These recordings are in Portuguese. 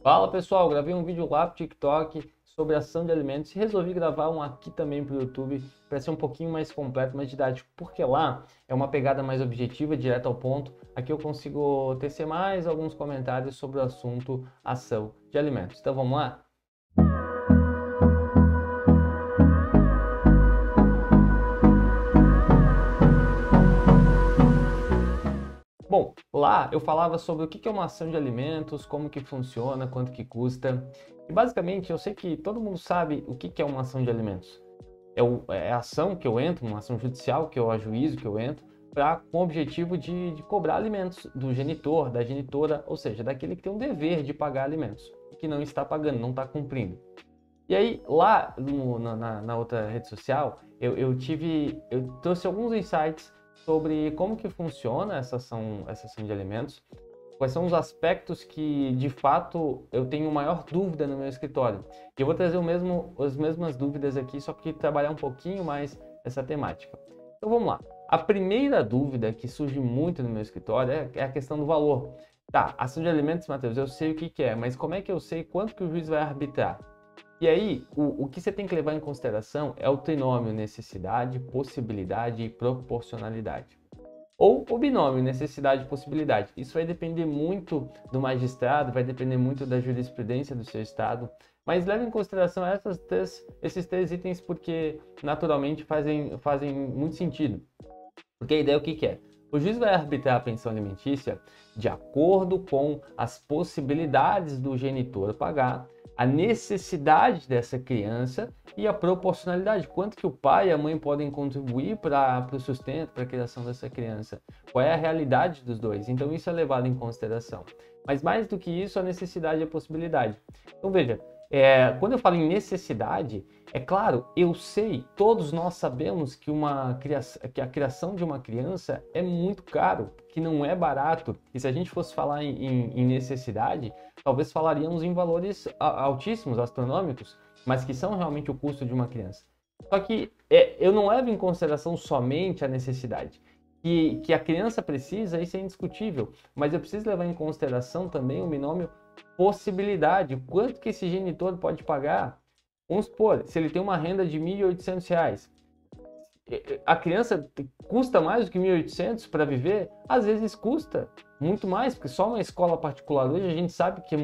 Fala pessoal, gravei um vídeo lá pro TikTok sobre ação de alimentos e resolvi gravar um aqui também pro YouTube para ser um pouquinho mais completo, mais didático, porque lá é uma pegada mais objetiva, direto ao ponto. Aqui eu consigo tecer mais alguns comentários sobre o assunto ação de alimentos. Então vamos lá? Bom, lá eu falava sobre o que é uma ação de alimentos, como que funciona, quanto que custa. E basicamente eu sei que todo mundo sabe o que é uma ação de alimentos. É a ação que eu entro, uma ação judicial que eu ajuizo, que eu entro, com o objetivo de cobrar alimentos do genitor, da genitora, ou seja, daquele que tem um dever de pagar alimentos, que não está pagando, não está cumprindo. E aí, lá na outra rede social, eu trouxe alguns insights sobre como que funciona essa ação de alimentos, quais são os aspectos que, de fato, eu tenho maior dúvida no meu escritório. E eu vou trazer as mesmas dúvidas aqui, só que trabalhar um pouquinho mais essa temática. Então vamos lá. A primeira dúvida que surge muito no meu escritório é a questão do valor. Tá, ação de alimentos, Matheus, eu sei o que é, mas como é que eu sei quanto que o juiz vai arbitrar? E aí, o que você tem que levar em consideração é o trinômio necessidade, possibilidade e proporcionalidade. Ou o binômio necessidade e possibilidade. Isso vai depender muito do magistrado, vai depender muito da jurisprudência do seu estado, mas leve em consideração esses três itens porque naturalmente fazem muito sentido. Porque a ideia é o que é? O juiz vai arbitrar a pensão alimentícia de acordo com as possibilidades do genitor pagar, a necessidade dessa criança e a proporcionalidade. Quanto que o pai e a mãe podem contribuir para o sustento, para a criação dessa criança. Qual é a realidade dos dois? Então isso é levado em consideração. Mas mais do que isso, a necessidade e a possibilidade. Então veja, quando eu falo em necessidade, é claro, eu sei, todos nós sabemos que que a criação de uma criança é muito caro, que não é barato. E se a gente fosse falar em necessidade, talvez falaríamos em valores altíssimos, astronômicos, mas que são realmente o custo de uma criança. Só que eu não levo em consideração somente a necessidade. Que a criança precisa, isso é indiscutível, mas eu preciso levar em consideração também o binômio possibilidade, quanto que esse genitor pode pagar. Vamos supor, se ele tem uma renda de R$ 1.800, a criança custa mais do que 1.800 para viver? Às vezes custa muito mais, porque só uma escola particular hoje a gente sabe que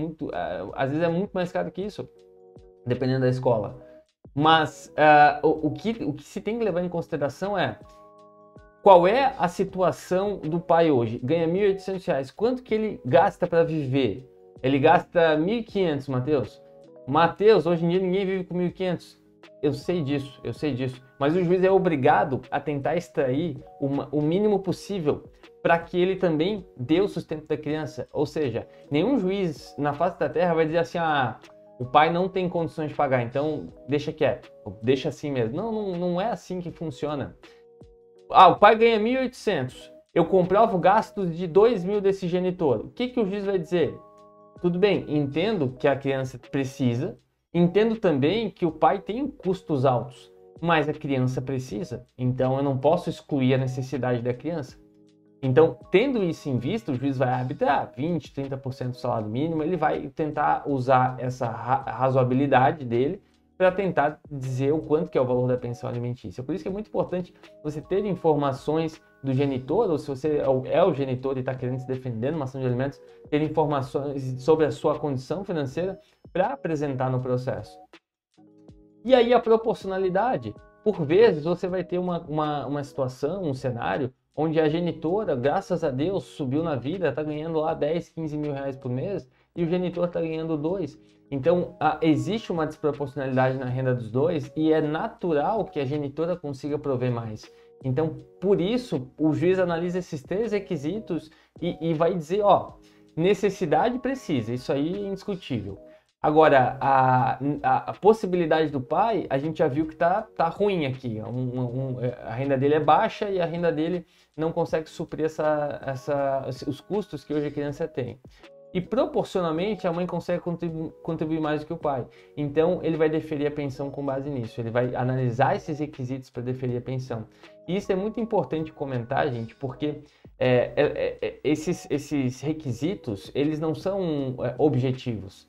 às vezes é muito mais caro que isso, dependendo da escola. Mas o que se tem que levar em consideração é qual é a situação do pai hoje? Ganha R$ 1.800, quanto que ele gasta para viver? Ele gasta 1.500, Matheus. Matheus, hoje em dia ninguém vive com 1.500. Eu sei disso. Mas o juiz é obrigado a tentar extrair o mínimo possível para que ele também dê o sustento da criança. Ou seja, nenhum juiz na face da terra vai dizer assim, o pai não tem condições de pagar, então deixa quieto, deixa assim mesmo. Não é assim que funciona. O pai ganha 1.800. Eu comprovo gastos de 2.000 desse genitor. O que o juiz vai dizer? Tudo bem, entendo que a criança precisa, entendo também que o pai tem custos altos, mas a criança precisa, então eu não posso excluir a necessidade da criança. Então, tendo isso em vista, o juiz vai arbitrar 20%, 30% do salário mínimo, ele vai tentar usar essa razoabilidade dele para tentar dizer o quanto que é o valor da pensão alimentícia. Por isso que é muito importante você ter informações do genitor, ou se você é o genitor e está querendo se defender numa ação de alimentos, ter informações sobre a sua condição financeira para apresentar no processo. E aí a proporcionalidade. Por vezes você vai ter uma situação, um cenário, onde a genitora, graças a Deus, subiu na vida, está ganhando lá 10, 15 mil reais por mês, e o genitor está ganhando 2. Então, existe uma desproporcionalidade na renda dos dois e é natural que a genitora consiga prover mais. Então, por isso, o juiz analisa esses três requisitos e vai dizer, necessidade precisa, isso aí é indiscutível. Agora, a possibilidade do pai, a gente já viu que tá ruim aqui. A renda dele é baixa e a renda dele não consegue suprir os custos que hoje a criança tem. E proporcionalmente a mãe consegue contribuir mais do que o pai. Então ele vai deferir a pensão com base nisso. Ele vai analisar esses requisitos para deferir a pensão. E isso é muito importante comentar, gente, porque esses requisitos eles não são objetivos.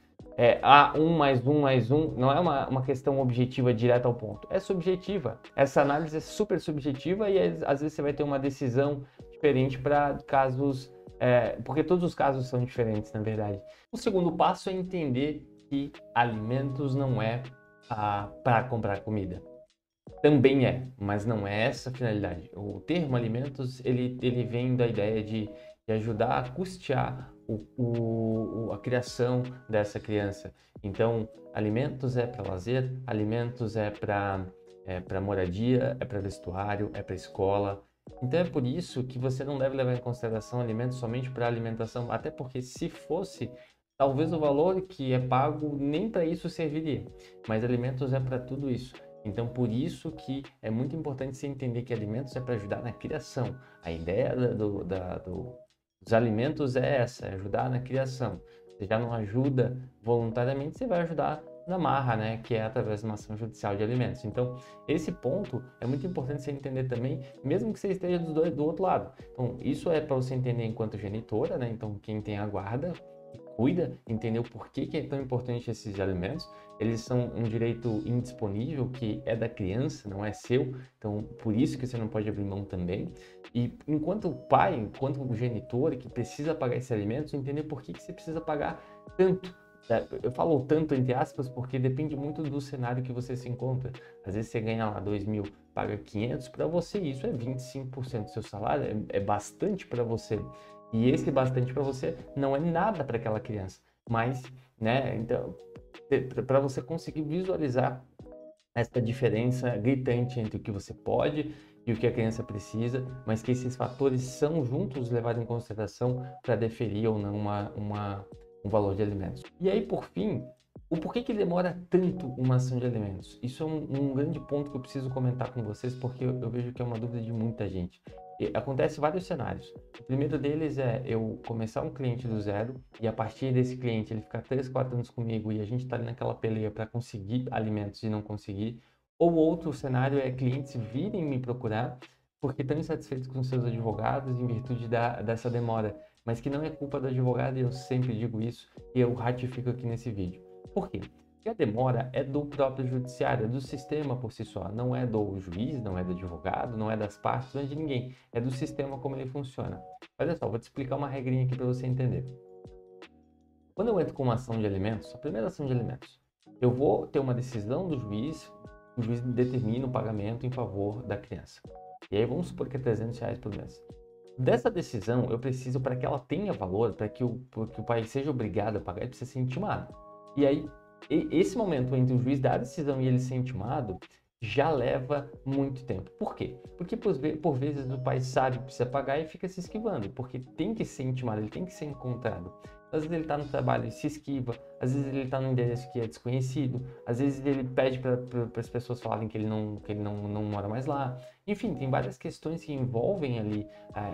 um mais um mais um, não é uma questão objetiva direta ao ponto, é subjetiva. Essa análise é super subjetiva e às vezes você vai ter uma decisão diferente para casos, porque todos os casos são diferentes, na verdade. O segundo passo é entender que alimentos não é para comprar comida. Também mas não é essa a finalidade. O termo alimentos, ele vem da ideia de ajudar a custear a criação dessa criança. Então, alimentos é para lazer, alimentos é para moradia, é para vestuário, é para escola. Então é por isso que você não deve levar em consideração alimentos somente para alimentação, até porque se fosse, talvez o valor que é pago nem para isso serviria, mas alimentos é para tudo isso. Então, por isso que é muito importante você entender que alimentos é para ajudar na criação. A ideia dos alimentos é essa, é ajudar na criação. Você já não ajuda voluntariamente, você vai ajudar na marra, né, que é através de uma ação judicial de alimentos. Então, esse ponto é muito importante você entender também, mesmo que você esteja do outro lado. Então, isso é para você entender enquanto genitora, né, então quem tem a guarda, cuida, entender o porquê que é tão importante esses alimentos. Eles são um direito indisponível que é da criança, não é seu, então por isso que você não pode abrir mão também. E enquanto pai, enquanto genitor que precisa pagar esses alimentos, entender por que você precisa pagar tanto. Eu falo tanto entre aspas porque depende muito do cenário que você se encontra. Às vezes você ganha lá 2.000, paga 500, para você isso é 25% do seu salário, é bastante para você. E esse bastante para você não é nada para aquela criança, mas, né, então, para você conseguir visualizar essa diferença gritante entre o que você pode e o que a criança precisa, mas que esses fatores são juntos levados em consideração para deferir ou não um valor de alimentos. E aí, por fim, o porquê que demora tanto uma ação de alimentos? Isso é um grande ponto que eu preciso comentar com vocês, porque eu vejo que é uma dúvida de muita gente. Acontece vários cenários. O primeiro deles é eu começar um cliente do zero e a partir desse cliente ele ficar 3, 4 anos comigo e a gente está ali naquela peleia para conseguir alimentos e não conseguir. Ou outro cenário é clientes virem me procurar porque estão insatisfeitos com seus advogados em virtude dessa demora, mas que não é culpa do advogado e eu sempre digo isso e eu ratifico aqui nesse vídeo. Por quê? Porque a demora é do próprio judiciário, é do sistema por si só, não é do juiz, não é do advogado, não é das partes, não é de ninguém, é do sistema como ele funciona. Olha só, vou te explicar uma regrinha aqui para você entender. Quando eu entro com uma ação de alimentos, a primeira ação de alimentos, eu vou ter uma decisão do juiz, o juiz determina o pagamento em favor da criança. E aí vamos supor que é R$300 por mês. Dessa decisão, eu preciso, para que ela tenha valor, para que o pai seja obrigado a pagar, ele precisa ser intimado. E aí, esse momento entre o juiz dar a decisão e ele ser intimado já leva muito tempo. Por quê? Porque por vezes o pai sabe que precisa pagar e fica se esquivando, porque tem que ser intimado, ele tem que ser encontrado. Às vezes ele está no trabalho e se esquiva, às vezes ele está no endereço que é desconhecido, às vezes ele pede para as pessoas falarem que ele não mora mais lá. Enfim, tem várias questões que envolvem ali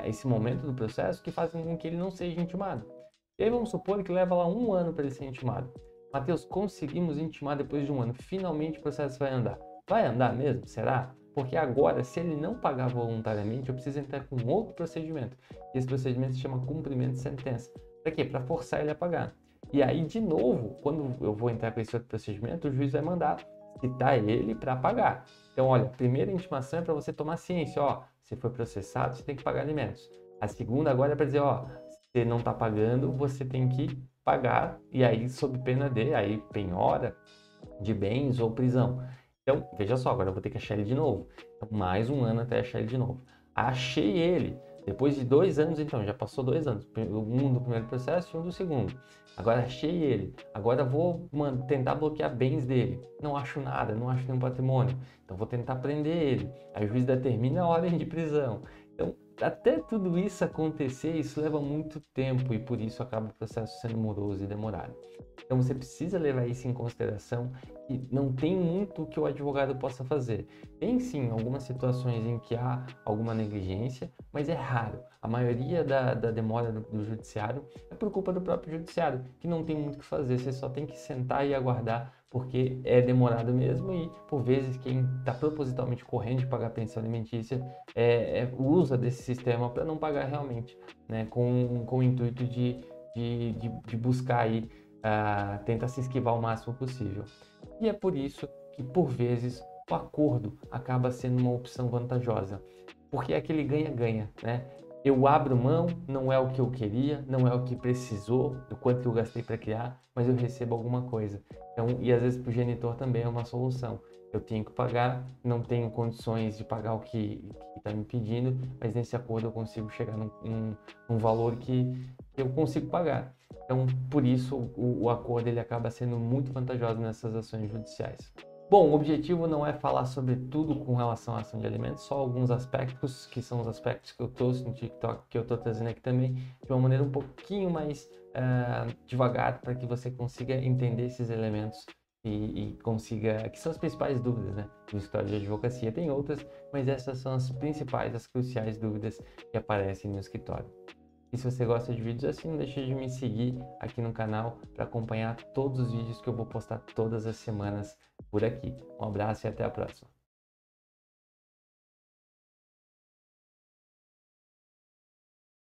esse momento do processo que fazem com que ele não seja intimado. E aí vamos supor que leva lá 1 ano para ele ser intimado. Matheus, conseguimos intimar depois de 1 ano, finalmente o processo vai andar. Vai andar mesmo? Será? Porque agora, se ele não pagar voluntariamente, eu preciso entrar com outro procedimento. E esse procedimento se chama cumprimento de sentença. Para quê? Para forçar ele a pagar. E aí, de novo, quando eu vou entrar com esse outro procedimento, o juiz vai mandar citar ele para pagar. Então, olha, a primeira intimação é para você tomar ciência, ó, você foi processado, você tem que pagar alimentos. A segunda agora é para dizer, ó, você não está pagando, você tem que pagar, e aí sob pena de, aí penhora de bens ou prisão. Então, veja só, agora eu vou ter que achar ele de novo. Então, mais 1 ano até achar ele de novo. Achei ele. Depois de 2 anos, então, já passou 2 anos. 1 do primeiro processo e 1 do segundo. Agora achei ele. Agora vou tentar bloquear bens dele. Não acho nada, não acho nenhum patrimônio. Então, vou tentar prender ele. Aí o juiz determina a ordem de prisão. Então, até tudo isso acontecer, isso leva muito tempo e por isso acaba o processo sendo moroso e demorado. Então você precisa levar isso em consideração e não tem muito que o advogado possa fazer. Tem sim algumas situações em que há alguma negligência, mas é raro. A maioria da demora do judiciário é por culpa do próprio judiciário, que não tem muito o que fazer, você só tem que sentar e aguardar, porque é demorado mesmo e por vezes quem está propositalmente correndo de pagar pensão alimentícia usa desse sistema para não pagar realmente, né, com o intuito de buscar aí tenta se esquivar o máximo possível. E é por isso que, por vezes, o acordo acaba sendo uma opção vantajosa, porque é aquele ganha-ganha, né? Eu abro mão, não é o que eu queria, não é o que precisou, do quanto que eu gastei para criar, mas eu recebo alguma coisa. Então, e às vezes para o genitor também é uma solução. Eu tenho que pagar, não tenho condições de pagar o que está me pedindo, mas nesse acordo eu consigo chegar num valor que eu consigo pagar. Então, por isso, o acordo ele acaba sendo muito vantajoso nessas ações judiciais. Bom, o objetivo não é falar sobre tudo com relação à ação de alimentos, só alguns aspectos, que são os aspectos que eu trouxe no TikTok, que eu estou trazendo aqui também, de uma maneira um pouquinho mais devagar, para que você consiga entender esses elementos e consiga, que são as principais dúvidas, né, do escritório de advocacia. Tem outras, mas essas são as principais, as cruciais dúvidas que aparecem no escritório. E se você gosta de vídeos assim, não deixe de me seguir aqui no canal para acompanhar todos os vídeos que eu vou postar todas as semanas por aqui. Um abraço e até a próxima.